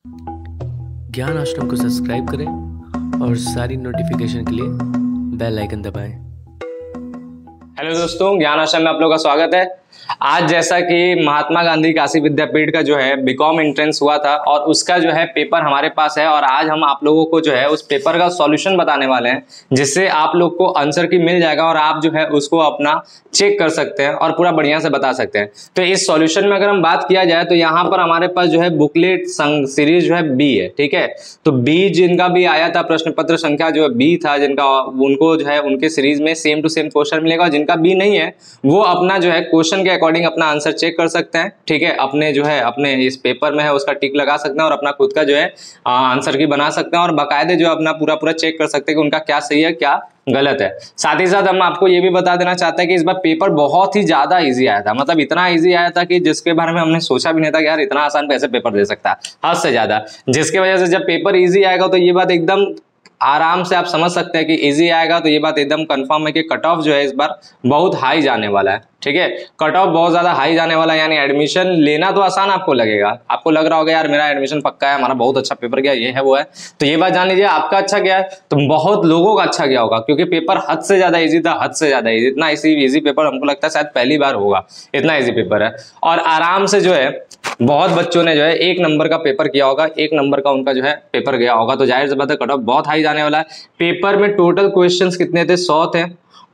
ज्ञान आश्रम को सब्सक्राइब करें और सारी नोटिफिकेशन के लिए बेल आइकन दबाएं। हेलो दोस्तों, ज्ञान आश्रम में आप लोगों का स्वागत है। आज जैसा कि महात्मा गांधी काशी विद्यापीठ का जो है बीकॉम एंट्रेंस हुआ था और उसका जो है पेपर हमारे पास है और आज हम आप लोगों को जो है उस पेपर का सॉल्यूशन बताने वाले हैं, जिससे आप लोग को आंसर की मिल जाएगा और आप जो है उसको अपना चेक कर सकते हैं और पूरा बढ़िया से बता सकते हैं। तो इस सॉल्यूशन में अगर हम बात किया जाए तो यहाँ पर हमारे पास जो है बुकलेट सीरीज जो है बी है, ठीक है। तो बी जिनका भी आया था प्रश्न पत्र संख्या जो है बी था, जिनका उनको जो है उनके सीरीज में सेम टू सेम क्वेश्चन मिलेगा। जिनका बी नहीं है वो अपना जो है क्वेश्चन के अकॉर्डिंग अपना आंसर चेक कर सकते हैं, ठीक है। अपने जो है अपने इस पेपर में है उसका टिक लगा सकते हैं और अपना खुद का जो है आंसर की बना सकते हैं और बाकायदे जो अपना पूरा चेक कर सकते हैं कि उनका क्या सही है क्या गलत है। साथ ही साथ हम आपको ये भी बता देना चाहते हैं कि इस बार पेपर बहुत ही ज्यादा इजी आया था, मतलब इतना इजी आया था कि जिसके बारे में हमने सोचा भी नहीं था कि यार इतना आसान कैसे पेपर दे सकता है, हद से ज्यादा। जिसकी वजह से जब पेपर इजी आएगा तो ये बात एकदम आराम से आप समझ सकते हैं कि इजी आएगा, तो ये बात एकदम कंफर्म है कि कट ऑफ जो है इस बार बहुत हाई जाने वाला है, ठीक है। कट ऑफ बहुत ज्यादा हाई जाने वाला है, यानी एडमिशन लेना तो आसान आपको लगेगा, आपको लग रहा होगा यार मेरा एडमिशन पक्का है, हमारा बहुत अच्छा पेपर गया, ये है वो है। तो ये बात जान लीजिए आपका अच्छा गया है तो बहुत लोगों का अच्छा गया होगा, क्योंकि पेपर हद से ज्यादा इजी था, हद से ज्यादा इजी। इतना इजी पेपर हमको लगता है शायद पहली बार होगा, इतना इजी पेपर है। और आराम से जो है बहुत बच्चों ने जो है 1 नंबर का पेपर किया होगा, 1 नंबर का उनका जो है पेपर गया होगा। तो जाहिर सी बात है कट ऑफ बहुत हाई जाने वाला है। पेपर में टोटल क्वेश्चंस कितने थे? 100 थे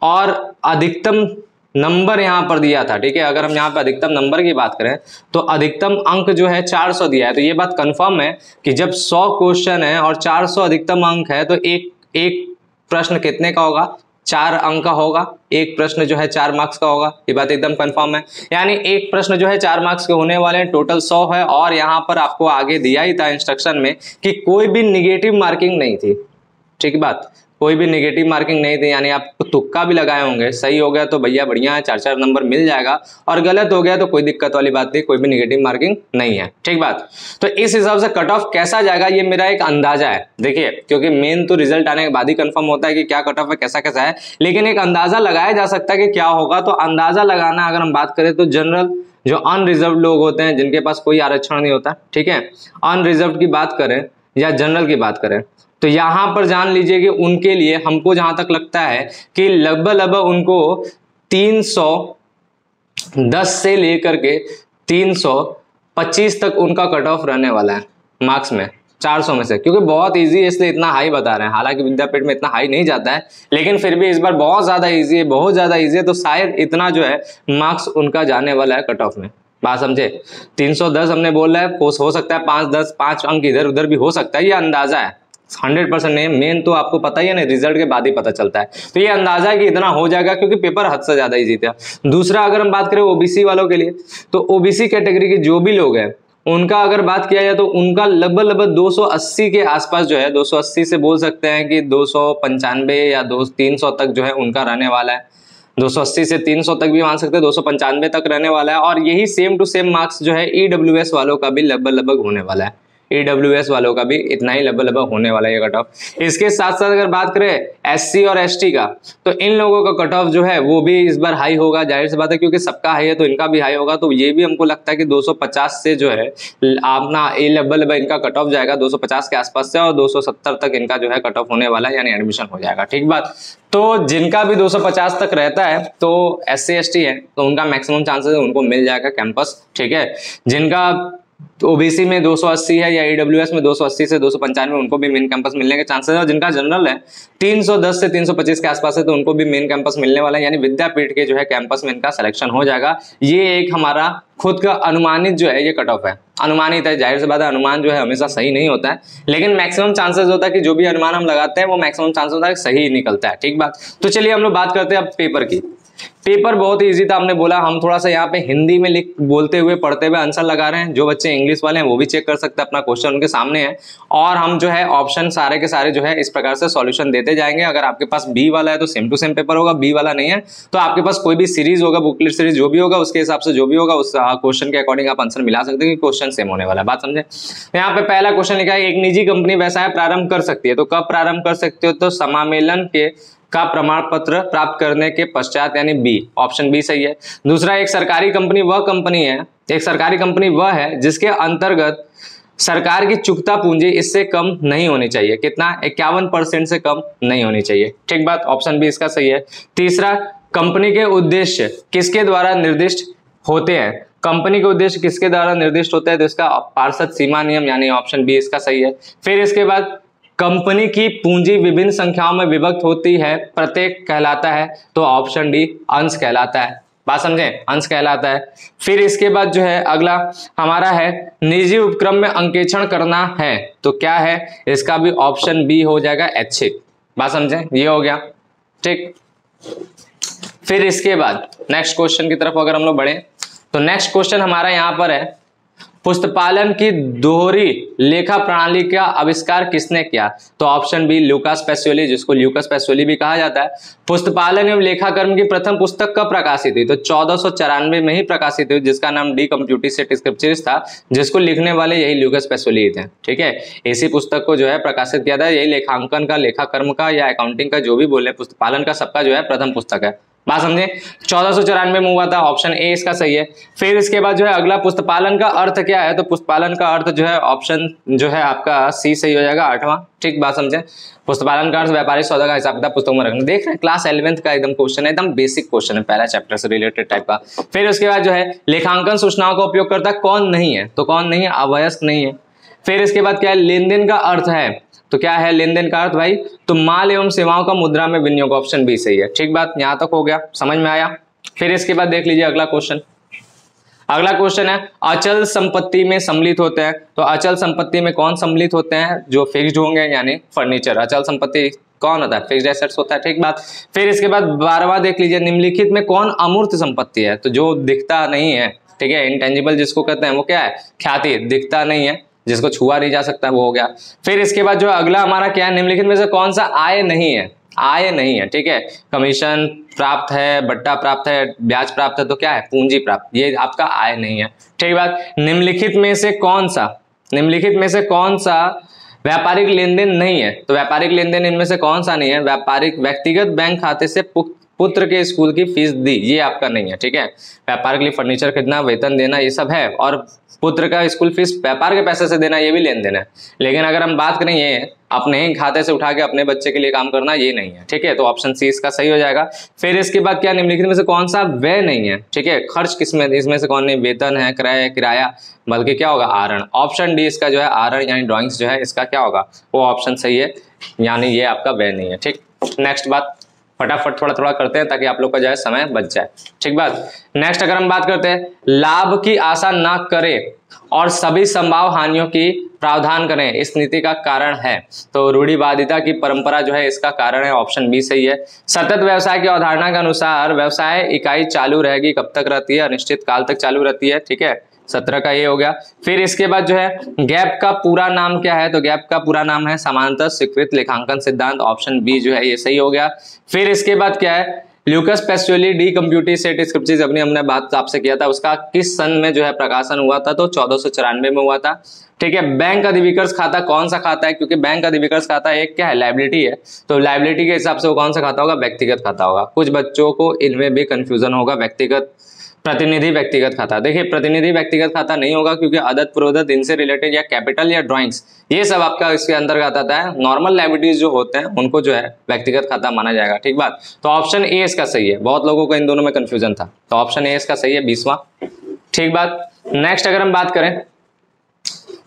और अधिकतम नंबर यहां पर दिया था, ठीक है। अगर हम यहां पे अधिकतम नंबर की बात करें तो अधिकतम अंक जो है 400 दिया है। तो ये बात कंफर्म है कि जब 100 क्वेश्चन है और 400 अधिकतम अंक है तो एक प्रश्न कितने का होगा? 4 अंक का होगा। एक प्रश्न जो है 4 मार्क्स का होगा, ये बात एकदम कंफर्म है। यानी एक प्रश्न जो है 4 मार्क्स के होने वाले हैं, टोटल 100 है। और यहाँ पर आपको आगे दिया ही था इंस्ट्रक्शन में कि कोई भी निगेटिव मार्किंग नहीं थी, ठीक बात, कोई भी नेगेटिव मार्किंग नहीं थी। यानी आप तुक्का भी लगाए होंगे, सही हो गया तो भैया बढ़िया है, 4-4 नंबर मिल जाएगा, और गलत हो गया तो कोई दिक्कत वाली बात नहीं, कोई भी नेगेटिव मार्किंग नहीं है, ठीक बात। तो इस हिसाब से कट ऑफ कैसा जाएगा ये मेरा एक अंदाजा है, देखिए, क्योंकि मेन तो रिजल्ट आने के बाद ही कंफर्म होता है कि क्या कट ऑफ है, कैसा कैसा है, लेकिन एक अंदाजा लगाया जा सकता है कि क्या होगा। तो अंदाजा लगाना अगर हम बात करें तो जनरल जो अनरिजर्व लोग होते हैं, जिनके पास कोई आरक्षण नहीं होता, ठीक है, अनरिजर्व की बात करें या जनरल की बात करें तो यहां पर जान लीजिए कि उनके लिए हमको जहां तक लगता है कि लगभग उनको 310 से लेकर के 325 तक उनका कट ऑफ रहने वाला है मार्क्स में, 400 में से, क्योंकि बहुत इजी है इसलिए इतना हाई बता रहे हैं। हालांकि विद्यापीठ में इतना हाई नहीं जाता है, लेकिन फिर भी इस बार बहुत ज्यादा इजी है, बहुत ज्यादा इजी है। तो शायद इतना जो है मार्क्स उनका जाने वाला है कट ऑफ में, बात समझे। 310 हमने बोला है, हो सकता है 5 अंक इधर उधर भी हो सकता है, ये अंदाजा है, 100% नहीं। मेन तो आपको पता ही है ना, रिजल्ट के बाद ही पता चलता है। तो ये अंदाजा है कि इतना हो जाएगा, क्योंकि पेपर हद से ज्यादा इजी था। दूसरा अगर हम बात करें ओबीसी वालों के लिए, तो ओबीसी कैटेगरी के जो भी लोग हैं उनका अगर बात किया जाए तो उनका लगभग 280 के आसपास जो है, 280 से बोल सकते हैं कि 295 या 300 तक जो है उनका रहने वाला है। 280 से 300 तक भी मान सकते हैं, 295 तक रहने वाला है। और यही सेम टू सेम मार्क्स जो है ईडब्ल्यूएस वालों का भी लगभग होने वाला है, ईडब्ल्यूएस वालों का भी इतना ही लगभग होने वाला है ये कट ऑफ। इसके साथ साथ अगर बात करें एससी और एसटी का, तो इन लोगों का कट ऑफ जो है वो भी इस बार हाई होगा, जाहिर सी बात है, क्योंकि सबका हाई है तो इनका भी हाई होगा। तो ये भी हमको लगता है कि 250 से जो है अपना ए लगभग इनका कट ऑफ जाएगा 250 के आसपास से, और 270 तक इनका जो है कट ऑफ होने वाला है, यानी एडमिशन हो जाएगा, ठीक बात। तो जिनका भी 250 तक रहता है तो एससी एसटी है तो उनका मैक्सिमम चांसेस है उनको मिल जाएगा कैंपस, ठीक है। जिनका ओबीसी में 280 है या ईडब्ल्यूएस में 280 से 295 उनको भी मेन कैंपस मिलने के चांसेस है। और जिनका जनरल है 310 से 325 के आसपास है तो उनको भी मेन कैंपस मिलने वाला है, यानी विद्यापीठ के जो है कैंपस में इनका सिलेक्शन हो जाएगा। ये एक हमारा खुद का अनुमानित जो है ये कट ऑफ है, अनुमानित है, जाहिर सी बात है अनुमान जो है हमेशा सही नहीं होता है, लेकिन मैक्सिमम चांसेस होता है कि जो भी अनुमान हम लगाते हैं वो मैक्सिमम चांसेस होता है सही निकलता है, ठीक बात। तो चलिए हम लोग बात करते हैं अब पेपर की। पेपर बहुत ही इजी था, हमने बोला हम थोड़ा सा यहाँ पे हिंदी में लिख बोलते हुए पढ़ते हुए आंसर लगा रहे हैं। जो बच्चे इंग्लिश वाले हैं वो भी चेक कर सकते हैं, अपना क्वेश्चन उनके सामने है, और हम जो है ऑप्शन सारे के सारे जो है इस प्रकार से सॉल्यूशन देते जाएंगे। अगर आपके पास बी वाला है तो सेम टू सेम पेपर होगा, बी वाला नहीं है तो आपके पास कोई भी सीरीज होगा, बुकलेट सीरीज जो भी होगा उसके हिसाब से जो भी होगा उस क्वेश्चन के अकॉर्डिंग आप आंसर मिला सकते हैं कि क्वेश्चन सेम होने वाला है, बात समझे। यहाँ पे पहला क्वेश्चन लिखा है, एक निजी कंपनी व्यवसाय प्रारंभ कर सकती है, तो कब प्रारंभ कर सकते हो? तो समामेलन के का प्रमाण पत्र प्राप्त करने के पश्चात, यानी बी, ऑप्शन बी सही है। दूसरा, एक सरकारी कंपनी वह है जिसके अंतर्गत सरकार की चुकता पूंजी इससे कम नहीं होनी चाहिए। कितना? 51% से कम नहीं होनी चाहिए। ठीक बात, ऑप्शन बी इसका सही है। तीसरा, कंपनी के उद्देश्य किसके द्वारा निर्दिष्ट होते हैं? कंपनी के उद्देश्य किसके द्वारा निर्दिष्ट होते हैं? तो इसका पार्षद सीमा नियम, यानी ऑप्शन बी इसका सही है। फिर इसके बाद, कंपनी की पूंजी विभिन्न संख्याओं में विभक्त होती है, प्रत्येक कहलाता है, तो ऑप्शन डी अंश कहलाता है। बात समझे? अंश कहलाता है। फिर इसके बाद जो है अगला हमारा है, निजी उपक्रम में अंकेक्षण करना है, तो क्या है? इसका भी ऑप्शन बी हो जाएगा, ऐच्छिक। बात समझे? ये हो गया। ठीक, फिर इसके बाद नेक्स्ट क्वेश्चन की तरफ अगर हम लोग बढ़े तो नेक्स्ट क्वेश्चन हमारा यहाँ पर है, पुस्तपालन की दोहरी लेखा प्रणाली का आविष्कार किसने किया? तो ऑप्शन बी लूकास पैसियोली, जिसको ल्यूकस पैसियोली भी कहा जाता है। पुस्तपालन एवं लेखाकर्म की प्रथम पुस्तक कब प्रकाशित हुई? तो 1494 में ही प्रकाशित हुई, जिसका नाम डी कंप्यूटिस एट स्क्रिप्चर्स था, जिसको लिखने वाले यही ल्यूकस पैसियोली थे। ठीक है, इसी पुस्तक को जो है प्रकाशित किया था। यही लेखांकन का, लेखाकर्म का या अकाउंटिंग का जो भी बोले, पुस्तपालन का सबका जो है प्रथम पुस्तक है। बात समझे? 1494 में हुआ था, ऑप्शन ए इसका सही है। फिर इसके बाद जो है अगला, पुस्तपालन का अर्थ क्या है? तो पुस्तपालन का अर्थ जो है ऑप्शन जो है आपका सी सही हो जाएगा, 8वां। ठीक, बात समझे? पुस्तपालन का अर्थ व्यापारिक सौदा का हिसाब किताब पुस्तकों में रखना। देख रहे हैं, क्लास 11th का एकदम क्वेश्चन है, एकदम बेसिक क्वेश्चन है, पहला चैप्टर से रिलेटेड टाइप का। फिर उसके बाद जो है लेखांकन सूचनाओं का उपयोग करता कौन नहीं है? तो कौन नहीं है? अवयस्क नहीं है। फिर इसके बाद क्या है? लेन देन का अर्थ है, तो क्या है लेन देन का अर्थ भाई? तो माल एवं सेवाओं का मुद्रा में विनियोग, ऑप्शन बी सही है। ठीक बात, यहां तक हो गया, समझ में आया? फिर इसके बाद देख लीजिए अगला क्वेश्चन। अगला क्वेश्चन है, अचल संपत्ति में सम्मिलित होते हैं, तो अचल संपत्ति में कौन सम्मिलित होते हैं? जो फिक्स्ड होंगे, यानी फर्नीचर। अचल संपत्ति कौन होता है? फिक्स्ड एसेट्स होता है। ठीक बात। फिर इसके बाद 12वां देख लीजिए, निम्नलिखित में कौन अमूर्त संपत्ति है? तो जो दिखता नहीं है, ठीक है, इंटेंजिबल जिसको कहते हैं, वो क्या है? ख्याति, दिखता नहीं है, जिसको छुआ नहीं जा सकता, वो हो गया। फिर इसके बाद जो अगला हमारा क्या है, निम्नलिखित में से कौन सा आय नहीं है? आय नहीं है, ठीक है, कमीशन प्राप्त है, बट्टा प्राप्त है, ब्याज प्राप्त है, तो क्या है? पूंजी प्राप्त, ये आपका आय नहीं है। ठीक बात। निम्नलिखित में से कौन सा व्यापारिक लेन देन नहीं है? तो व्यापारिक लेन देन इनमें से कौन सा नहीं है? व्यापारिक व्यक्तिगत बैंक खाते से पुत्र के स्कूल की फीस दी, ये आपका नहीं है। ठीक है, व्यापार के लिए फर्नीचर खरीदना, वेतन देना, ये सब है, और पुत्र का स्कूल फीस व्यापार के पैसे से देना, ये भी लेन देन है। लेकिन अगर हम बात करें ये अपने ही खाते से उठा के अपने बच्चे के लिए काम करना, ये नहीं है। ठीक है, तो ऑप्शन सी इसका सही हो जाएगा। फिर इसके बाद क्या, निम्नलिखित में से कौन सा व्यय नहीं है? ठीक है, खर्च किसमें? इसमें से कौन नहीं? वेतन है, क्रय, किराया, बल्कि क्या होगा? आहरण। ऑप्शन डी इसका जो है आहरण यानी ड्राइंग्स जो है, इसका क्या होगा? वो ऑप्शन सही है, यानी ये आपका व्यय नहीं है। ठीक, नेक्स्ट बात, फटाफट थोड़ा थोड़ा करते हैं ताकि आप लोग का जो है समय बच जाए। ठीक बात। नेक्स्ट अगर हम बात करते हैं, लाभ की आशा ना करें और सभी संभाव हानियों की प्रावधान करें, इस नीति का कारण है? तो रूढ़िवादिता की परंपरा जो है इसका कारण है, ऑप्शन बी सही है। सतत व्यवसाय की अवधारणा के अनुसार व्यवसाय इकाई चालू रहेगी, कब तक रहती है? अनिश्चित काल तक चालू रहती है। ठीक है, 17 का ये हो गया। फिर इसके बाद जो है गैप का पूरा नाम क्या है? तो गैप का पूरा नाम है समांतर स्वीकृत लेखांकन सिद्धांत, ऑप्शन बी जो है ये सही हो गया। फिर इसके बाद क्या है, Lucas Pacioli de computis et scripturis, अपनी हमने बात आपसे किया था, उसका किस सन में जो है प्रकाशन हुआ था? तो 1494 में हुआ था। ठीक है, बैंक अधिविकर्ष खाता कौन सा खाता है? क्योंकि बैंक अधिविकर्ष खाता एक क्या है? लायबिलिटी है, तो लायबिलिटी के हिसाब से वो कौन सा खाता होगा? व्यक्तिगत खाता होगा। कुछ बच्चों को इनमें भी कंफ्यूजन होगा, व्यक्तिगत प्रतिनिधि व्यक्तिगत खाता। देखिए, प्रतिनिधि व्यक्तिगत खाता नहीं होगा, क्योंकि आदत प्रोदत इनसे रिलेटेड या कैपिटल या ड्राइंग्स, ये सब आपका इसके अंतर्गत आता है। नॉर्मल लायबिलिटीज जो होते हैं उनको जो है व्यक्तिगत खाता माना जाएगा। ठीक बात, तो ऑप्शन ए इसका सही है। बहुत लोगों को इन दोनों में कंफ्यूजन था, तो ऑप्शन ए इसका सही है, 20वां। ठीक बात। नेक्स्ट अगर हम बात करें,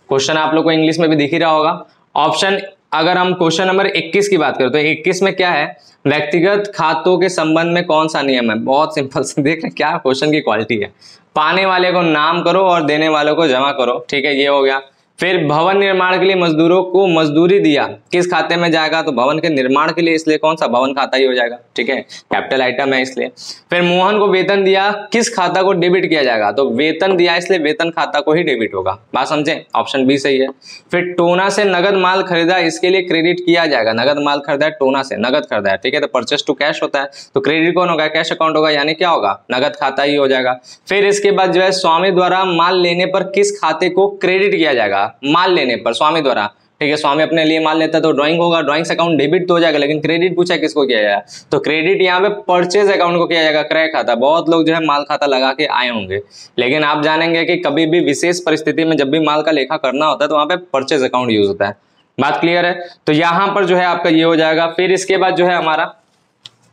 क्वेश्चन आप लोग को इंग्लिश में भी दिख ही रहा होगा। ऑप्शन, अगर हम क्वेश्चन नंबर 21 की बात करें तो 21 में क्या है? व्यक्तिगत खातों के संबंध में कौन सा नियम है? बहुत सिंपल से देख रहे क्या क्वेश्चन की क्वालिटी है। पाने वाले को नाम करो और देने वालों को जमा करो। ठीक है, ये हो गया। फिर भवन निर्माण के लिए मजदूरों को मजदूरी दिया, किस खाते में जाएगा? तो भवन के निर्माण के लिए, इसलिए कौन सा? भवन खाता ही हो जाएगा। ठीक है, कैपिटल आइटम है इसलिए। फिर मोहन को वेतन दिया, किस खाता को डेबिट किया जाएगा? तो वेतन दिया, इसलिए वेतन खाता को ही डेबिट होगा। बात समझे? ऑप्शन बी सही है। फिर टोना से नगद माल खरीदा, इसके लिए क्रेडिट किया जाएगा। नगद माल खरीदा है, टोना से नगद खरीदा है। ठीक है, तो परचेस टू कैश होता है, तो क्रेडिट कौन होगा? कैश अकाउंट होगा, यानी क्या होगा? नगद खाता ही हो जाएगा। फिर इसके बाद जो है स्वामी द्वारा माल लेने पर किस खाते को क्रेडिट किया जाएगा? माल लेने पर स्वामी द्वारा ठीक है, स्वामी अपने लिए माल लेता है तो ड्राइंग होगा, ड्राइंग से अकाउंट डेबिट तो हो जाएगा, लेकिन क्रेडिट पूछा किसको किया जाएगा, तो क्रेडिट यहाँ पे परचेज अकाउंट को किया जाएगा, क्रय खाता। बहुत लोग जो है माल खाता लगा के आए होंगे, लेकिन आप जानेंगे कि कभी भी विशेष परिस्थिति में जब भी माल का लेखा करना होता है तो वहां पे परचेज अकाउंट यूज होता है। बात क्लियर है? तो यहां पर जो है आपका ये हो जाएगा। फिर इसके बाद जो है हमारा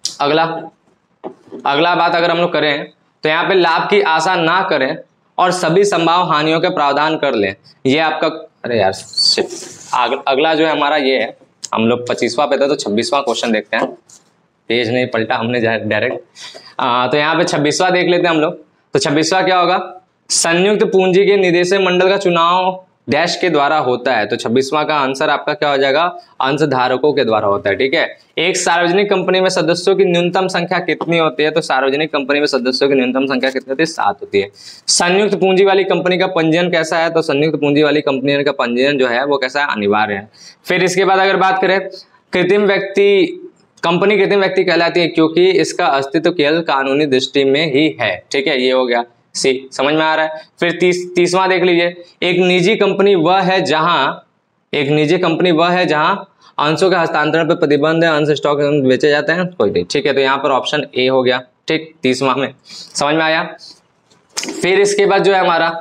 अगला बात अगर हम लोग करें तो यहाँ पे लाभ की आशा ना करें और सभी संभाव हानियों के प्रावधान कर लें। ये आपका, अरे यार अगला जो है हमारा ये है, हम लोग 25वां पे थे तो 26वां क्वेश्चन देखते हैं, पेज नहीं पलटा हमने डायरेक्ट। तो यहाँ पे 26वां देख लेते हैं हम लोग। तो 26वां क्या होगा, संयुक्त पूंजी के निदेशक मंडल का चुनाव डैश के द्वारा होता है। तो 26वां का आंसर आपका क्या हो जाएगा, अंशधारकों के द्वारा होता है। ठीक है, एक सार्वजनिक कंपनी में सदस्यों की न्यूनतम संख्या कितनी होती है, तो सार्वजनिक कंपनी में सदस्यों की न्यूनतम संख्या कितनी होती है, 7 होती है। संयुक्त पूंजी वाली कंपनी का पंजीयन कैसा है, तो संयुक्त पूंजी वाली कंपनी का पंजीयन जो है वो कैसा है, अनिवार्य है। फिर इसके बाद अगर बात करें कृत्रिम व्यक्ति, कंपनी कृत्रिम व्यक्ति कहलाती है क्योंकि इसका अस्तित्व केवल कानूनी दृष्टि में ही है। ठीक है, ये हो गया सी, समझ में आ रहा है। फिर 30वां देख लीजिए, एक निजी कंपनी वह है जहां अंशों के हस्तांतरण पर प्रतिबंध है, अंश स्टॉक बेचे जाते हैं, कोई नहीं। ठीक है, तो यहाँ पर ऑप्शन ए हो गया। ठीक, 30वां में समझ में आया। फिर इसके बाद जो है हमारा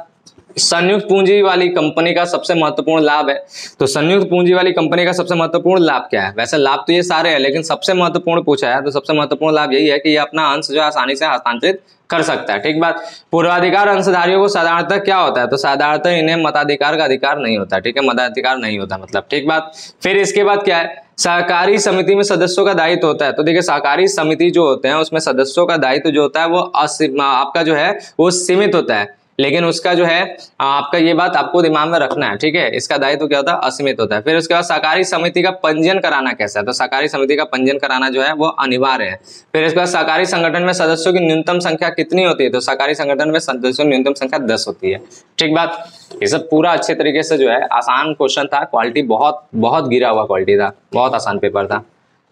संयुक्त पूंजी वाली कंपनी का सबसे महत्वपूर्ण लाभ है। तो संयुक्त पूंजी वाली कंपनी का सबसे महत्वपूर्ण लाभ क्या है, वैसे लाभ तो ये सारे हैं लेकिन सबसे महत्वपूर्ण पूछा है, तो सबसे महत्वपूर्ण लाभ यही है कि ये अपना अंश जो आसानी से हस्तांतरित कर सकता है। ठीक बात। पूर्वाधिकार अंशधारियों को साधारणतः क्या होता है, तो साधारणतः इन्हें मताधिकार का अधिकार नहीं होता। ठीक है, मताधिकार नहीं होता मतलब। ठीक बात। फिर इसके बाद क्या है, सहकारी समिति में सदस्यों का दायित्व होता है। तो देखिए सहकारी समिति जो होते हैं उसमें सदस्यों का दायित्व जो होता है वो आपका जो है वो सीमित होता है, लेकिन उसका जो है आपका ये बात आपको दिमाग में रखना है। ठीक है, इसका दायित्व क्या होता है, असीमित होता है। फिर उसके बाद सहकारी समिति का पंजीयन कराना कैसा है, तो सहकारी समिति का पंजीयन कराना जो है वो अनिवार्य है। फिर इसके बाद सहकारी संगठन में सदस्यों की न्यूनतम संख्या कितनी होती है, तो सहकारी संगठन में सदस्यों की न्यूनतम संख्या 10 होती है। ठीक बात। ये सब पूरा अच्छे तरीके से जो है आसान क्वेश्चन था, क्वालिटी बहुत गिरा हुआ क्वालिटी था, बहुत आसान पेपर था,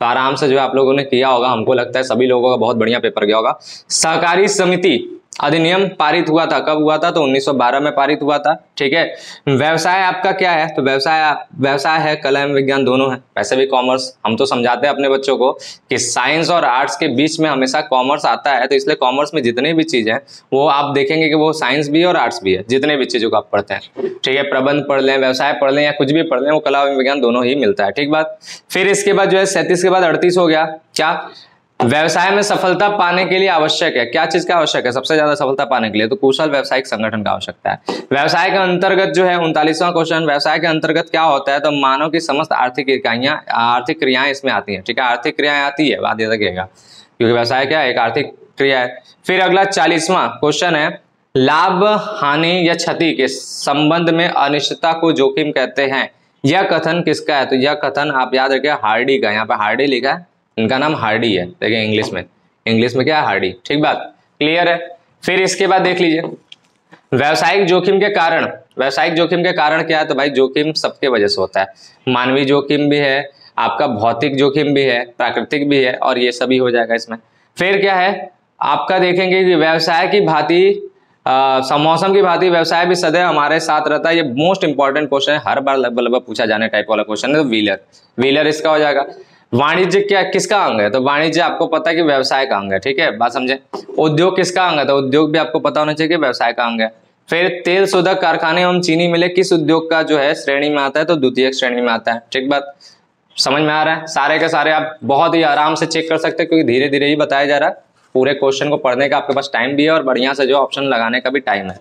तो आराम से जो है आप लोगों ने किया होगा। हमको लगता है सभी लोगों का बहुत बढ़िया पेपर गया होगा। सहकारी समिति अधिनियम पारित हुआ था, कब हुआ था, तो 1912 में पारित हुआ था। ठीक है, व्यवसाय आपका क्या है, तो व्यवसाय है कला एवं विज्ञान दोनों है, वैसे भी कॉमर्स। हम तो समझाते हैं अपने बच्चों को कि साइंस और आर्ट्स के बीच में हमेशा कॉमर्स आता है, तो इसलिए कॉमर्स में जितनी भी चीज है वो आप देखेंगे कि वो साइंस भी है और आर्ट्स भी है, जितने भी चीजों को आप पढ़ते हैं। ठीक है, प्रबंध पढ़ लें, व्यवसाय पढ़ लें या कुछ भी पढ़ लें, वो कला एवं विज्ञान दोनों ही मिलता है। ठीक बात। फिर इसके बाद जो है 37 के बाद 38 हो गया, क्या व्यवसाय में सफलता पाने के लिए आवश्यक है, क्या चीज का आवश्यक है सबसे ज्यादा सफलता पाने के लिए, तो कुशल व्यवसायिक संगठन का आवश्यकता है। व्यवसाय के अंतर्गत जो है 39वां क्वेश्चन, व्यवसाय के अंतर्गत क्या होता है, तो मानव की समस्त आर्थिक क्रियाएं इसमें आती हैं। ठीक है, आर्थिक क्रियाएं आती है, बात याद रखिएगा, क्योंकि व्यवसाय क्या है, एक आर्थिक क्रिया है। फिर अगला 40वां क्वेश्चन है, लाभ हानि या क्षति के संबंध में अनिश्चितता को जोखिम कहते हैं। यह कथन किसका है, तो यह कथन आप याद रखिए हार्डी का, यहाँ पे हार्डी लिखा है, इनका नाम हार्डी है। देखिए इंग्लिश में क्या है, हार्डी। ठीक बात, क्लियर है। फिर इसके बाद देख लीजिए व्यावसायिक जोखिम के कारण क्या है, तो भाई जोखिम सबके वजह से होता है, मानवीय जोखिम भी है, आपका भौतिक जोखिम भी है, प्राकृतिक भी है, और ये सभी हो जाएगा इसमें। फिर क्या है, आपका देखेंगे कि व्यवसाय की भांति मौसम की भांति व्यवसाय भी सदैव हमारे साथ रहता है। ये मोस्ट इंपॉर्टेंट क्वेश्चन है, हर बार लगभग पूछा जाने टाइप वाला क्वेश्चन है। तो व्हीलर इसका हो जाएगा। वाणिज्य क्या किसका अंग है, तो वाणिज्य आपको पता है कि व्यवसाय का अंग है। ठीक है, बात समझे। उद्योग किसका अंग है, तो उद्योग भी आपको पता होना चाहिए कि व्यवसाय का अंग है। फिर तेल शोधक कारखाने एवं चीनी मिले किस उद्योग का जो है श्रेणी में आता है, तो द्वितीयक श्रेणी में आता है। ठीक बात, समझ में आ रहा है। सारे के सारे आप बहुत ही आराम से चेक कर सकते हैं, क्योंकि धीरे धीरे ही बताया जा रहा है। पूरे क्वेश्चन को पढ़ने का आपके पास टाइम भी है और बढ़िया से जो ऑप्शन लगाने का भी टाइम है।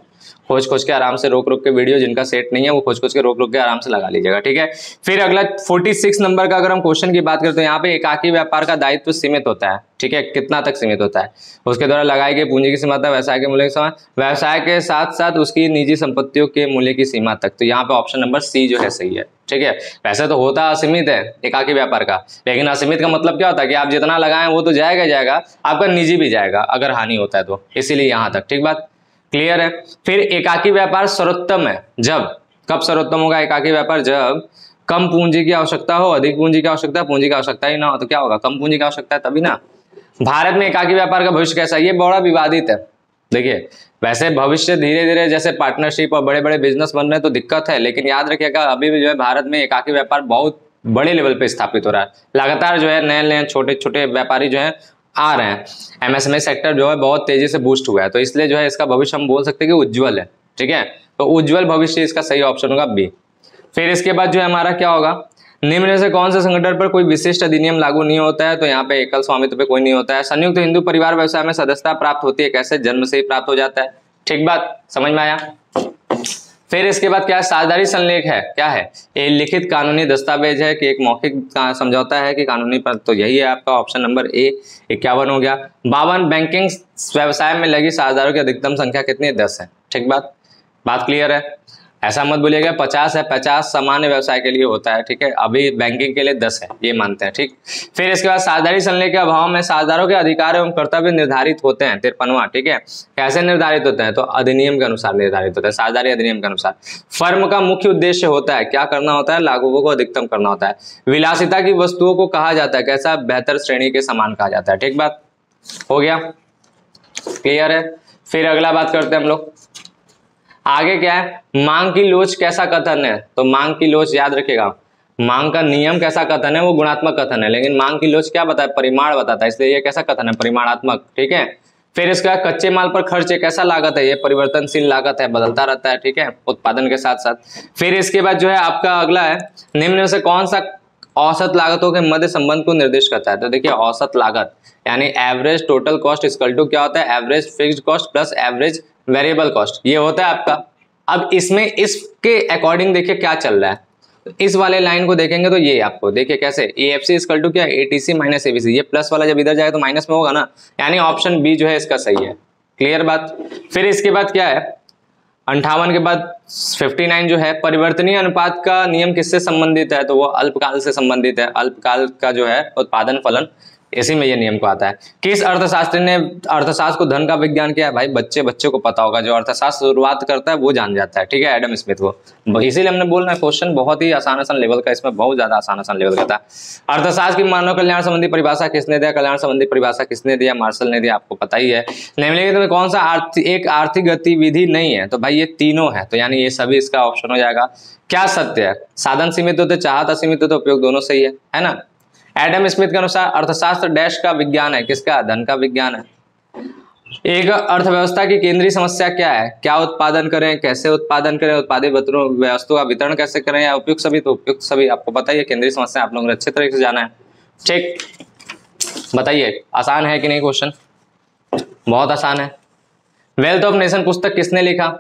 खोज के आराम से रोक के वीडियो जिनका सेट नहीं है वो खोज के रोक के आराम से लगा लीजिएगा। ठीक है, फिर अगला 46 नंबर का अगर हम क्वेश्चन की बात करें तो यहाँ पे एकाकी व्यापार का दायित्व सीमित होता है। ठीक है, कितना तक सीमित होता है, उसके द्वारा लगाई गई पूंजी की सीमा तक, व्यवसाय के मूल्य की सीमा, व्यवसाय के साथ साथ उसकी निजी संपत्तियों के मूल्य की सीमा तक। तो यहाँ पे ऑप्शन नंबर सी जो है सही है। ठीक है, वैसे तो होता असीमित है एकाकी व्यापार का, लेकिन असीमित का मतलब क्या होता है कि आप जितना लगाएं वो तो जाएगा, आपका निजी भी जाएगा अगर हानि होता है तो, इसीलिए यहाँ तक। ठीक बात, क्लियर है। फिर एकाकी व्यापार सर्वोत्तम है कब सर्वोत्तम होगा एकाकी व्यापार, जब कम पूंजी की आवश्यकता हो, अधिक पूंजी की आवश्यकता, पूंजी की आवश्यकता ही ना हो, तो क्या होगा, कम पूंजी की आवश्यकता है तभी ना। भारत में एकाकी व्यापार का भविष्य कैसा है, ये बड़ा विवादित है। देखिए वैसे भविष्य धीरे धीरे जैसे पार्टनरशिप और बड़े बड़े बिजनेस बन रहे हैं तो दिक्कत है, लेकिन याद रखिएगा अभी भी जो है भारत में एकाकी व्यापार बहुत बड़े लेवल पे स्थापित हो रहा है। लगातार जो है नए नए छोटे छोटे व्यापारी जो है आ रहे हैं। एमएसएमई सेक्टर जो है बहुत तेजी से बूस्ट हुआ है, तो इसलिए जो है इसका भविष्य हम बोल सकते हैं कि उज्ज्वल है। ठीक है, तो उज्ज्वल भविष्य इसका सही ऑप्शन होगा बी। फिर इसके बाद जो है हमारा क्या होगा, निम्न में से कौन से संगठन पर कोई विशिष्ट अधिनियम लागू नहीं होता है, तो यहाँ पे एकल स्वामित्व पे कोई नहीं होता है। संयुक्त हिंदू परिवार व्यवसाय में सदस्यता प्राप्त होती है कैसे, जन्म से ही प्राप्त हो जाता है। ठीक बात समझ में आया। फिर इसके बाद क्या है, साझेदारी संलेख है, क्या है, ये लिखित कानूनी दस्तावेज है कि एक मौखिक समझौता है कि कानूनी पर, तो यही है आपका ऑप्शन नंबर ए 51 हो गया। 52 बैंकिंग व्यवसाय में लगी साझेदारों की अधिकतम संख्या कितनी है, 10 है। ठीक बात क्लियर है, ऐसा मत बोलिएगा 50 है, 50 सामान्य व्यवसाय के लिए होता है। ठीक है, अभी बैंकिंग के लिए 10 है, ये मानते हैं। ठीक, फिर इसके बाद साझेदारी संलेख के अभाव में साझेदारों के अधिकार एवं कर्तव्य निर्धारित होते हैं, 53वां। ठीक है, कैसे निर्धारित होते हैं, तो अधिनियम के अनुसार निर्धारित होता है, साझेदारी अधिनियम के अनुसार। फर्म का मुख्य उद्देश्य होता है, क्या करना होता है, लाभों को अधिकतम करना होता है। विलासिता की वस्तुओं को कहा जाता है कैसा, बेहतर श्रेणी के सामान कहा जाता है। ठीक बात हो गया, क्लियर है। फिर अगला बात करते हैं हम लोग, आगे क्या है, मांग की लोच कैसा कथन है, तो मांग की लोच याद रखिएगा, मांग का नियम कैसा कथन है, वो गुणात्मक कथन है, लेकिन मांग की लोच क्या बताता है, परिमाण बताता है, इसलिए ये कैसा कथन है, परिमाणात्मक। ठीक है, फिर इसका कच्चे माल पर खर्च एक ऐसा लागत है, ये परिवर्तनशील लागत है, बदलता रहता है। ठीक है, उत्पादन के साथ साथ। फिर इसके बाद जो है आपका अगला है, निम्न में से कौन सा औसत लागतों के मध्य संबंध को निर्दिष्ट करता है, तो देखिए औसत लागत यानी average total cost equal to क्या होता है, average fixed cost plus average variable cost, ये होता है आपका। अब इसमें इसके अकॉर्डिंग देखिए क्या चल रहा है, इस वाले लाइन को देखेंगे तो ये आपको देखिए कैसे, AFC इक्वल टू क्या, ATC माइनस ABC, ये प्लस वाला जब इधर जाएगा तो माइनस में होगा ना, यानी ऑप्शन बी जो है इसका सही है। क्लियर बात। फिर इसके बाद क्या है, 58 के बाद 59 जो है, परिवर्तनीय अनुपात का नियम किससे संबंधित है, तो वो अल्पकाल से संबंधित है। अल्पकाल का जो है उत्पादन फलन, इसी में ये नियम को आता है। किस अर्थशास्त्री ने अर्थशास्त्र को धन का विज्ञान किया है, भाई बच्चे को पता होगा, जो अर्थशास्त्र शुरुआत करता है वो जान जाता है। ठीक है, एडम स्मिथ को, इसीलिए हमने बोलना है क्वेश्चन बहुत ही आसान लेवल का, इसमें बहुत ज्यादा आसान लेवल का था। अर्थशास्त्र की मानव कल्याण संबंधी परिभाषा किसने दिया, कल्याण संबंधी परिभाषा किसने दिया, मार्शल ने दिया, आपको पता ही है। निम्नलिखित में कौन सा एक आर्थिक गतिविधि नहीं है, तो भाई ये तीनों है, तो यानी ये सभी इसका ऑप्शन हो जाएगा। क्या सत्य है, साधन सीमित होते, चाहत असीमित होते, उपयोग दोनों सही है ना। एडम स्मिथ के अनुसार अर्थशास्त्र डैश का विज्ञान है, किसका, धन का विज्ञान है। एक अर्थव्यवस्था की केंद्रीय समस्या क्या है, क्या उत्पादन करें, कैसे उत्पादन करें, उत्पादित वस्तु का वितरण कैसे करें, या उपयुक्त सभी, तो उपयुक्त सभी आपको पता ही है, केंद्रीय समस्या आप लोगों ने अच्छे तरीके से जाना है। ठीक, बताइए आसान है कि नहीं क्वेश्चन, बहुत आसान है। वेल्थ ऑफ नेशन पुस्तक किसने लिखा,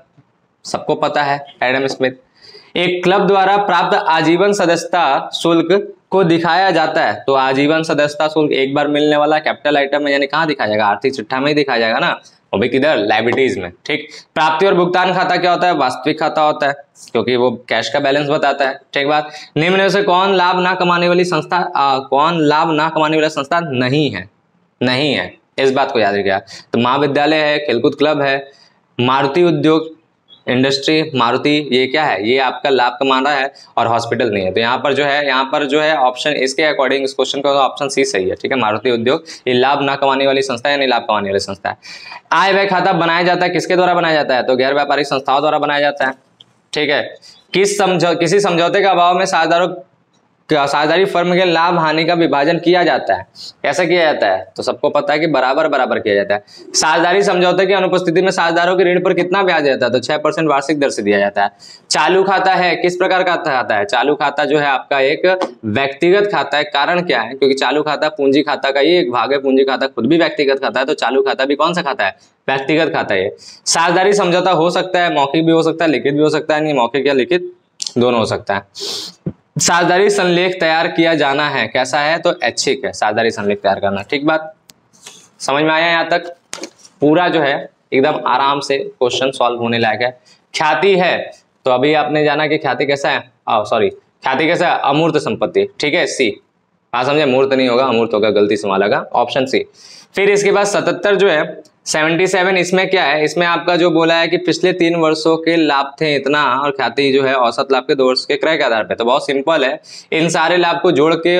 सबको पता है, एडम स्मिथ। एक क्लब द्वारा प्राप्त आजीवन सदस्यता शुल्क को दिखाया जाता है, तो आजीवन सदस्यता शुल्क एक बार मिलने वाला कैपिटल आइटम है, यानी कहाँ दिखाया जाएगा, आर्थिक चिट्ठा में ही दिखाया जाएगा ना, वो भी किधर, लायबिलिटीज में। ठीक, प्राप्ति और भुगतान खाता क्या होता है, वास्तविक खाता होता है, क्योंकि वो कैश का बैलेंस बताता है। ठीक बात। निम्न में से कौन लाभ ना कमाने वाली संस्था, कौन लाभ ना कमाने वाला संस्था नहीं है, इस बात को याद रखिएगा। तो महाविद्यालय है, खेलकूद क्लब है, मारुति उद्योग इंडस्ट्री, मारुति, ये क्या है, ये आपका लाभ कमा रहा है, और हॉस्पिटल नहीं है, तो यहाँ पर जो है ऑप्शन इसके अकॉर्डिंग इस क्वेश्चन का ऑप्शन सी सही है। ठीक है, मारुति उद्योग ये लाभ ना कमाने वाली संस्था है, नहीं लाभ कमाने वाली संस्था है। आय व्यय खाता बनाया जाता है, किसके द्वारा बनाया जाता है, तो गैर व्यापारिक संस्थाओं द्वारा बनाया जाता है। ठीक है, किसी समझौते के अभाव में साझेदारी फर्म के लाभ हानि का विभाजन किया जाता है, कैसे किया जाता है, तो सबको पता है कि बराबर किया जाता है। साझेदारी समझौते की अनुपस्थिति में साझेदारों के ऋण पर कितना ब्याज देता है, तो 6% वार्षिक दर से दिया जाता है। चालू खाता है, किस प्रकार का खाता है, चालू खाता जो है आपका एक व्यक्तिगत खाता है। कारण क्या है, क्योंकि चालू खाता पूंजी खाता का ही एक भाग है, पूंजी खाता खुद भी व्यक्तिगत खाता है, तो चालू खाता भी कौन सा खाता है, व्यक्तिगत खाता है। साझेदारी समझौता हो सकता है, मौखिक भी हो सकता है, लिखित भी हो सकता है, नहीं मौखिक या लिखित दोनों हो सकता है। साझेदारी संलेख तैयार किया जाना है, कैसा है, तो ऐच्छिक है, साझेदारी संलेख तैयार करना। ठीक बात समझ में आया, यहाँ तक पूरा जो है एकदम आराम से क्वेश्चन सॉल्व होने लायक है। ख्याति है, तो अभी आपने जाना कि ख्याति कैसा है, ख्याति कैसा है, अमूर्त संपत्ति। ठीक है, सी, हाँ समझे, मूर्त नहीं होगा, अमूर्त होगा, गलती से वहां लगा, ऑप्शन सी। फिर इसके बाद 77 जो है 77 इसमें क्या है, इसमें आपका जो बोला है कि पिछले 3 वर्षों के लाभ थे इतना और ख्याति जो है औसत लाभ के 2 वर्ष के क्रय के आधार पे। तो बहुत सिंपल है, इन सारे लाभ को जोड़ के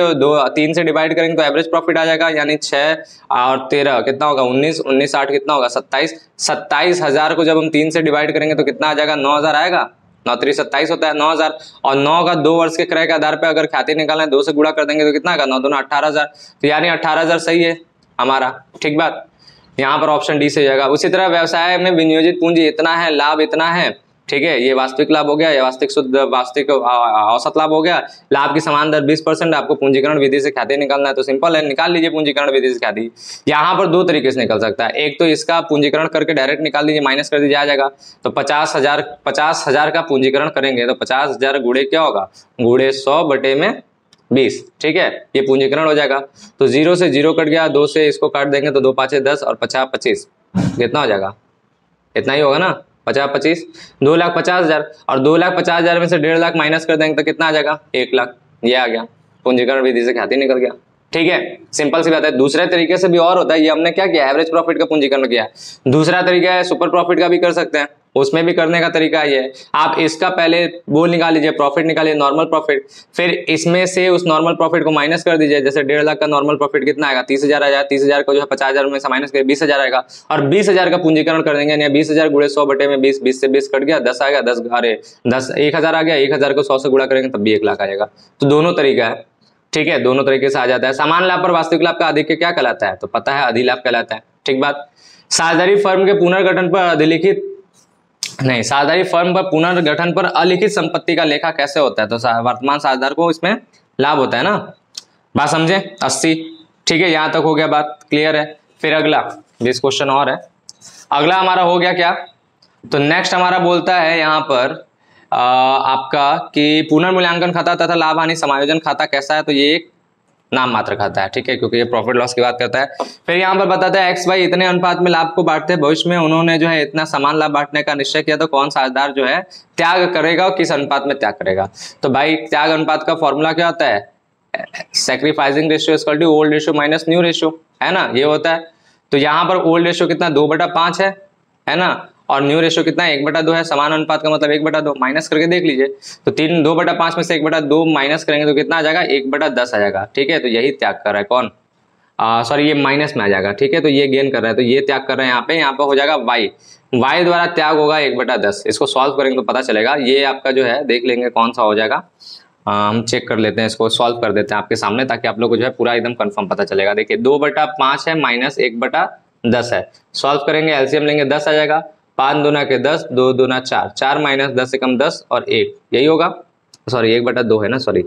3 से डिवाइड करेंगे तो एवरेज प्रॉफिट आ जाएगा, यानी 6 और 13 कितना होगा 19, 19 8 कितना होगा 27, 27,000 को जब हम 3 से डिवाइड करेंगे तो कितना आ जाएगा 9,000 आएगा, 9 3 27 होता है 9,000, और 9 का 2 वर्ष के क्रय के आधार पे अगर ख्याति निकालना है 2 से गुणा कर देंगे तो कितना आएगा 9 दूना 18,000, तो यानी 18,000 सही है हमारा, ठीक बात, यहाँ पर ऑप्शन डी से जाएगा। उसी तरह व्यवसाय में विनियोजित पूंजी इतना है, लाभ इतना है, ठीक है, ये वास्तविक लाभ हो गया, ये वास्तविक औसत लाभ हो गया, लाभ की समान दर 20%, आपको पूंजीकरण विधि से ख्याति निकालना है तो सिंपल है, निकाल लीजिए पूंजीकरण विधि से ख्याति। यहाँ पर 2 तरीके से निकल सकता है, एक तो इसका पूंजीकरण करके डायरेक्ट निकाल दीजिए, माइनस कर दीजिए आ जाएगा, तो 50,000 का पूंजीकरण करेंगे तो 50,000 गुणे क्या होगा, गुणे 100 बटे में 20, ठीक है, ये पूंजीकरण हो जाएगा। तो 0 से 0 कट गया, 2 से इसको काट देंगे तो 2 5 10 और 50 25 कितना हो जाएगा, इतना ही होगा ना, 50 25 2,50,000, और 2,50,000 में से 1.5 लाख माइनस कर देंगे तो कितना आ जाएगा 1 लाख, ये आ गया, पूंजीकरण विधि से ख्याति निकल गया, ठीक है, सिंपल सी बात है। दूसरे तरीके से भी और होता है, ये हमने क्या किया एवरेज प्रॉफिट का पूंजीकरण किया है। दूसरा तरीका है सुपर प्रॉफिट का भी कर सकते हैं, उसमें भी करने का तरीका ये है, आप इसका पहले वो निकाल लीजिए प्रॉफिट निकालिए नॉर्मल प्रॉफिट, फिर इसमें से उस नॉर्मल प्रॉफिट को माइनस कर दीजिए, जैसे 1.5 लाख का नॉर्मल प्रॉफिट कितना आएगा 30,000 आ जाएगा, 30,000 को जो है 50,000 में से माइनस कर 20,000 आएगा, और 20,000 का पूंजीकरण कर देंगे, यानी 20,000 गुणे 100 बटे में 20, 20 से 20 कट गया 10 आ गया, 10 अरे 10 1,000 आ गया, 1,000 को 100 से गुणा करेंगे तब भी 1 लाख आ जाएगा। तो दोनों तरीका है, ठीक है, दोनों तरीके से आ जाता है। समान लाभ पर वास्तविक लाभ का अधिक क्या कहलाता है, तो पता है अधिलाभ कहलाता है, ठीक बात। साझेदारी फर्म के पुनर्गठन पर अधिलिखित नहीं, साझेदारी फर्म पर पुनर्गठन पर अलिखित संपत्ति का लेखा कैसे होता है, तो वर्तमान साझेदार को इसमें लाभ होता है ना, बात समझे 80, ठीक है, यहां तक हो गया, बात क्लियर है। फिर अगला 20 क्वेश्चन और है, अगला हमारा हो गया क्या, तो नेक्स्ट हमारा बोलता है यहाँ पर आपका कि पुनर्मूल्यांकन खाता तथा लाभ हानि समायोजन खाता कैसा है, तो ये एक नाम मात्र खाता है, ठीक है, क्योंकि ये प्रॉफिट लॉस की बात करता है। फिर यहाँ पर बताता है एक्स वाई इतने अनुपात में लाभ को बांटते हैं, भविष्य में उन्होंने जो है इतना समान लाभ बांटने का निश्चय किया तो कौन साझेदार जो है त्याग करेगा और किस अनुपात में त्याग करेगा। तो भाई त्याग अनुपात का फॉर्मूला क्या होता है, sacrificing ratio equal to old ratio minus new ratio, है ना, ये होता है। तो यहाँ पर ओल्ड रेशियो कितना 2/5 है ना, और न्यू रेशियो कितना 1/2 है, समान अनुपात का मतलब 1/2, माइनस करके देख लीजिए, तो 2/5 में से 1/2 माइनस करेंगे तो कितना आ जाएगा 1/10 आ जाएगा, ठीक है, तो यही त्याग कर रहा है कौन, सॉरी ये माइनस में आ जाएगा, ठीक है, तो ये गेन कर रहा है, तो ये त्याग कर रहे हैं यहाँ पे हो जाएगा y द्वारा त्याग होगा 1/10, इसको सॉल्व करेंगे तो पता चलेगा, ये आपका जो है देख लेंगे कौन सा हो जाएगा, हम चेक कर लेते हैं, इसको सॉल्व कर देते हैं आपके सामने ताकि आप लोग को जो है पूरा एकदम कंफर्म पता चलेगा। देखिए 2/5 है माइनस 1/10 है, सॉल्व करेंगे एलसीएम लेंगे 10 आ जाएगा, 5 दूना के 10, 2 दूना 4, 4 माइनस 10 से कम 10 और 1, यही होगा, सॉरी 1/2 है ना, सॉरी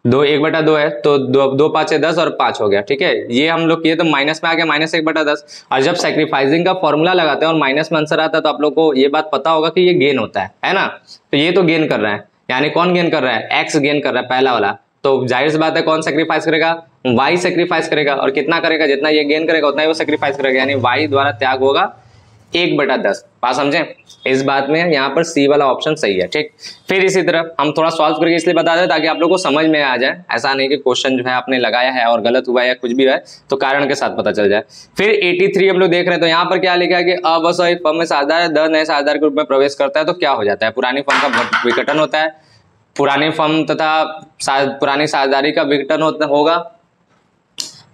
1/2 है, तो 2 5 है 10 और 5 हो गया, ठीक है, ये हम लोग किए तो माइनस में आ गया माइनस 1/10, और जब सैक्रिफाइसिंग का फॉर्मूला लगाते हैं और माइनस में आंसर आता है तो आप लोग को ये बात पता होगा कि ये गेन होता है ना, तो ये तो गेन कर रहा है, यानी कौन गेन कर रहा है, एक्स गेन कर रहा है पहला वाला, तो जाहिर सी बात है कौन सैक्रिफाइस करेगा, वाई सैक्रिफाइस करेगा, और कितना करेगा, जितना ये गेन करेगा उतना ही वो सैक्रिफाइस करेगा, यानी वाई द्वारा त्याग होगा 1/10, बात समझे, इस बात में यहाँ पर सी वाला ऑप्शन सही है, ठीक। फिर इसी तरह हम थोड़ा सॉल्व करके इसलिए बता दें ताकि आप लोगों को समझ में आ जाए, ऐसा नहीं कि क्वेश्चन जो है आपने लगाया है और गलत हुआ है या कुछ भी है तो कारण के साथ पता चल जाए। फिर 83 हम लोग देख रहे हैं, तो यहाँ पर क्या लिखा है कि अवसर फर्म में साझेदार दर नए साझेदार के रूप में प्रवेश करता है तो क्या हो जाता है, पुरानी फर्म का विघटन होता है, पुरानी फर्म तथा पुरानी साझेदारी का विघटन होगा।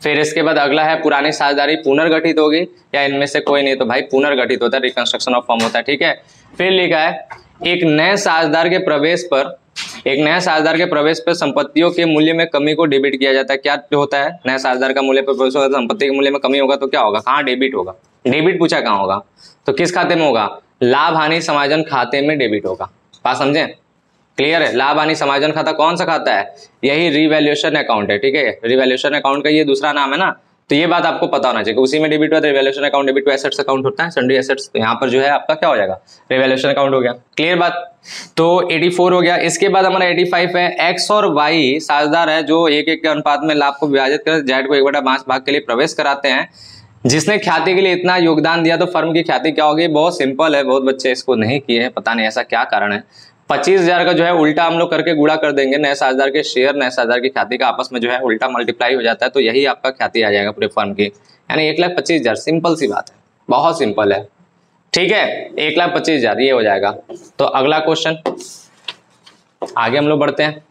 फिर इसके बाद अगला है पुरानी साझेदारी पुनर्गठित होगी या इनमें से कोई नहीं, तो भाई पुनर्गठित होता है, रिकंस्ट्रक्शन ऑफ फर्म होता है, ठीक है। फिर लिखा है एक नए साझेदार के प्रवेश पर संपत्तियों के मूल्य में कमी को डेबिट किया जाता है। क्या होता है, नए साझेदार का मूल्य पर प्रवेश होगा, संपत्ति के मूल्य में कमी होगा तो क्या होगा, कहाँ डेबिट होगा, डेबिट पूछा कहाँ होगा, तो किस खाते में होगा, लाभ हानि समायोजन खाते में डेबिट होगा, बात समझे, क्लियर है। लाभ हानि समायोजन खाता कौन सा खाता है, यही रिवैल्यूएशन अकाउंट है, ठीक है, रिवैल्यूएशन अकाउंट का ये दूसरा नाम है ना, तो ये बात आपको पता होना चाहिए, उसी में डेबिट हुआ तो revaluation account, debit to assets account होता है, सन्ड्री एसेट्स, तो यहाँ पर जो है आपका क्या हो जाएगा, रिवैल्यूएशन अकाउंट हो गया, क्लियर बात। तो 84 हो गया। इसके बाद हमारा 85 है, एक्स और वाई साझेदार है जो 1:1 के अनुपात में लाभ को विभाजित कर जेड को 1/5 भाग के लिए प्रवेश कराते हैं। जिसने ख्याति के लिए इतना योगदान दिया तो फर्म की ख्याति क्या होगी, बहुत सिंपल है, बहुत बच्चे इसको नहीं किए हैं, पता नहीं ऐसा क्या कारण है। 25,000 का जो है उल्टा हम लोग करके गुणा कर देंगे, नए साझेदार के शेयर नए साझेदार की ख्याति का आपस में जो है उल्टा मल्टीप्लाई हो जाता है, तो यही आपका ख्याति आ जाएगा पूरे फर्म की, यानी 1,25,000, सिंपल सी बात है, बहुत सिंपल है, ठीक है। 1,25,000 ये हो जाएगा। तो अगला क्वेश्चन, आगे हम लोग बढ़ते हैं,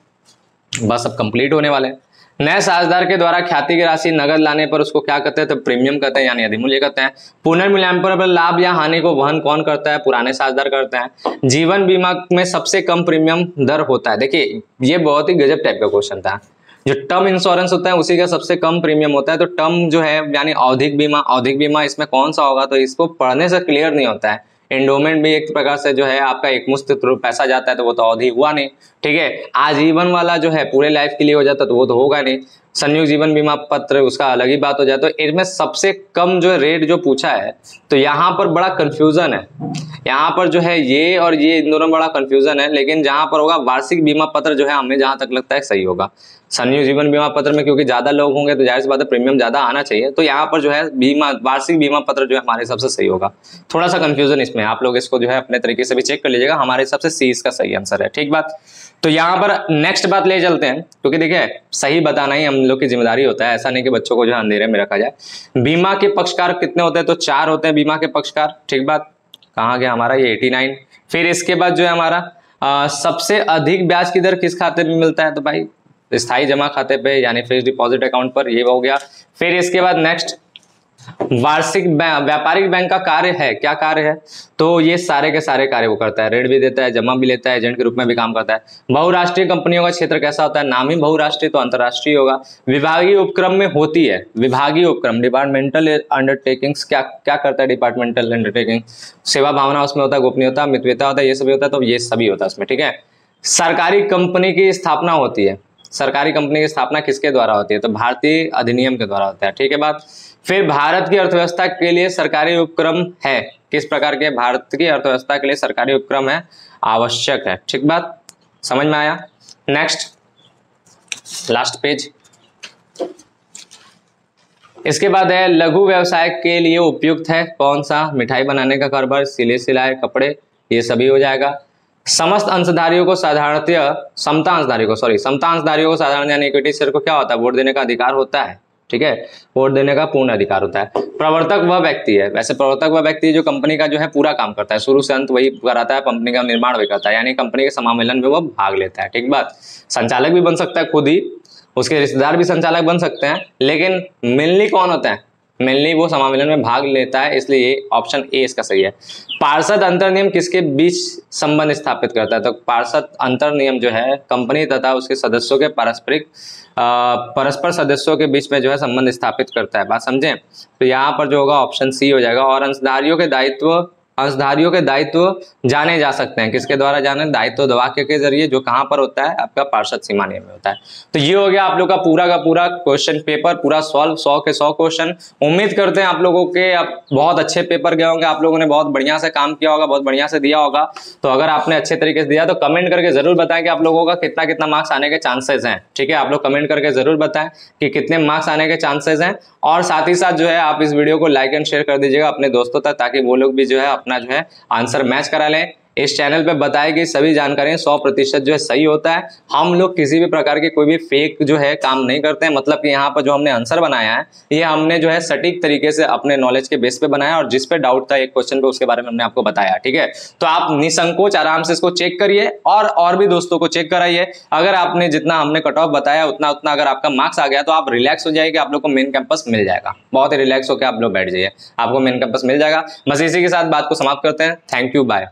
बस अब कंप्लीट होने वाले हैं। नए साझेदार के द्वारा ख्याति की राशि नगद लाने पर उसको क्या कहते हैं? तो प्रीमियम कहते हैं, यानी अधिमूल्य कहते हैं। पुनर्मूल्यांकन पर लाभ या हानि को वहन कौन करता है? पुराने साझेदार करते हैं। जीवन बीमा में सबसे कम प्रीमियम दर होता है। देखिए ये बहुत ही गजब टाइप का क्वेश्चन था। जो टर्म इंश्योरेंस होता है उसी का सबसे कम प्रीमियम होता है। तो टर्म जो है यानी आवधिक बीमा इसमें कौन सा होगा? तो इसको पढ़ने से क्लियर नहीं होता है। एंडोमेंट भी एक प्रकार से जो है आपका एकमुश्त पैसा जाता है, तो वो तो अवधि हुआ नहीं, ठीक है। आजीवन वाला जो है पूरे लाइफ के लिए हो जाता तो वो तो होगा नहीं। संयुक्त जीवन बीमा पत्र उसका अलग ही बात हो जाए। तो इसमें सबसे कम जो रेट जो पूछा है, तो यहाँ पर बड़ा कंफ्यूजन है। यहाँ पर जो है ये और ये इन दोनों बड़ा कंफ्यूजन है, लेकिन जहां पर होगा वार्षिक बीमा पत्र जो है हमें जहां तक लगता है सही होगा। संयुक्त जीवन बीमा पत्र में क्योंकि ज्यादा लोग होंगे तो जाहिर सी बात है प्रीमियम ज्यादा आना चाहिए। तो यहाँ पर जो है वार्षिक बीमा पत्र जो है हमारे हिसाब से सही होगा। थोड़ा सा कंफ्यूजन इसमें, आप लोग इसको जो है अपने तरीके से भी चेक कर लीजिएगा। हमारे हिसाब से सी इसका सही आंसर है, ठीक बात। तो यहाँ पर नेक्स्ट बात ले चलते हैं, क्योंकि देखिए सही बताना ही हम लोग की जिम्मेदारी होता है, ऐसा नहीं कि बच्चों को जो है अंधेरे में रखा जाए। बीमा के पक्षकार कितने होते हैं? तो 4 होते हैं बीमा के पक्षकार, ठीक बात। कहाँ गया हमारा ये 89। फिर इसके बाद जो है हमारा सबसे अधिक ब्याज की दर किस खाते में मिलता है? तो भाई स्थायी जमा खाते पे यानी फिक्स्ड डिपॉजिट अकाउंट पर, ये हो गया। फिर इसके बाद नेक्स्ट वार्षिक व्यापारिक बैंक का कार्य है, क्या कार्य है? तो ये सारे के सारे कार्य वो करता है, ऋण भी देता है, जमा भी लेता है, एजेंट के रूप में भी काम करता है। बहुराष्ट्रीय कंपनियों का क्षेत्र कैसा होता है? नाम ही बहुराष्ट्रीय, तो अंतरराष्ट्रीय होगा। विभागीय उपक्रम में होती है, विभागीय उपक्रम डिपार्टमेंटल अंडरटेकिंग्स, क्या क्या करता है डिपार्टमेंटल अंडरटेकिंग? सेवा भावना उसमें होता है, गोपनीयता, मितव्यता होता है, ये सभी होता है। तो ये सभी होता है उसमें, ठीक है। सरकारी कंपनी की स्थापना होती है, सरकारी कंपनी की स्थापना किसके द्वारा होती है? तो भारतीय अधिनियम के द्वारा होता है, ठीक है बात। फिर भारत की अर्थव्यवस्था के लिए सरकारी उपक्रम है, किस प्रकार के? भारत की अर्थव्यवस्था के लिए सरकारी उपक्रम है, आवश्यक है, ठीक बात, समझ में आया। नेक्स्ट लास्ट पेज, इसके बाद है लघु व्यवसाय के लिए उपयुक्त है कौन सा? मिठाई बनाने का कारोबार, सिले सिलाए कपड़े, ये सभी हो जाएगा। समस्त अंशधारियों को समता अंशधारियों को साधारण यानी इक्विटी शेयर को क्या होता है? वोट देने का अधिकार होता है, ठीक है। वोट देने का पूर्ण अधिकार होता है। प्रवर्तक वह व्यक्ति है, वैसे प्रवर्तक वह व्यक्ति जो कंपनी का जो है पूरा काम करता है, शुरू से अंत वही कराता है, कंपनी का निर्माण भी करता है, यानी कंपनी के समामेलन में वो भाग लेता है, ठीक बात। संचालक भी बन सकता है खुद ही, उसके रिश्तेदार भी संचालक बन सकते हैं, लेकिन मेनली कौन होता है? मेनली वो समामेलन में भाग लेता है, इसलिए ये ऑप्शन ए इसका सही है। पार्षद अंतर नियम किसके बीच संबंध स्थापित करता है? तो पार्षद अंतर नियम जो है कंपनी तथा उसके सदस्यों के परस्पर सदस्यों के बीच में जो है संबंध स्थापित करता है, बात समझें। तो यहाँ पर जो होगा ऑप्शन सी हो जाएगा। और अंशधारियों के दायित्व जाने जा सकते हैं, किसके द्वारा जाने? दायित्व वाक्य के जरिए, जो कहाँ पर होता है? आपका पार्षद सीमा नियम में होता है। तो ये हो गया आप लोग का पूरा क्वेश्चन पेपर पूरा सॉल्व, 100 के 100 क्वेश्चन। उम्मीद करते हैं आप लोगों के अब बहुत अच्छे पेपर गए होंगे, आप लोगों ने बहुत बढ़िया से काम किया होगा, बहुत बढ़िया से दिया होगा। तो अगर आपने अच्छे तरीके से दिया तो कमेंट करके जरूर बताएं कि आप लोगों का कितना कितना मार्क्स आने के चांसेस हैं, ठीक है। आप लोग कमेंट करके जरूर बताएं कि कितने मार्क्स आने के चांसेस हैं। और साथ ही साथ जो है आप इस वीडियो को लाइक एंड शेयर कर दीजिएगा अपने दोस्तों तक, ताकि वो लोग भी जो है अपना जो है आंसर मैच करा लें। इस चैनल पे बताई गई सभी जानकारियां 100% जो है सही होता है। हम लोग किसी भी प्रकार के कोई भी फेक जो है काम नहीं करते हैं, मतलब कि यहाँ पर जो हमने आंसर बनाया है ये हमने जो है सटीक तरीके से अपने नॉलेज के बेस पे बनाया, और जिस पे डाउट था एक क्वेश्चन पे उसके बारे में हमने आपको बताया, ठीक है। तो आप निसंकोच आराम से इसको चेक करिए और भी दोस्तों को चेक कराइए। अगर आपने जितना हमने कट ऑफ बताया उतना अगर आपका मार्क्स आ गया तो आप रिलैक्स हो जाइए, आप लोग को मेन कैंपस मिल जाएगा। बहुत ही रिलैक्स होकर आप लोग बैठ जाइए, आपको मेन कैंपस मिल जाएगा। बस इसी के साथ बात को समाप्त करते हैं। Thank you, bye.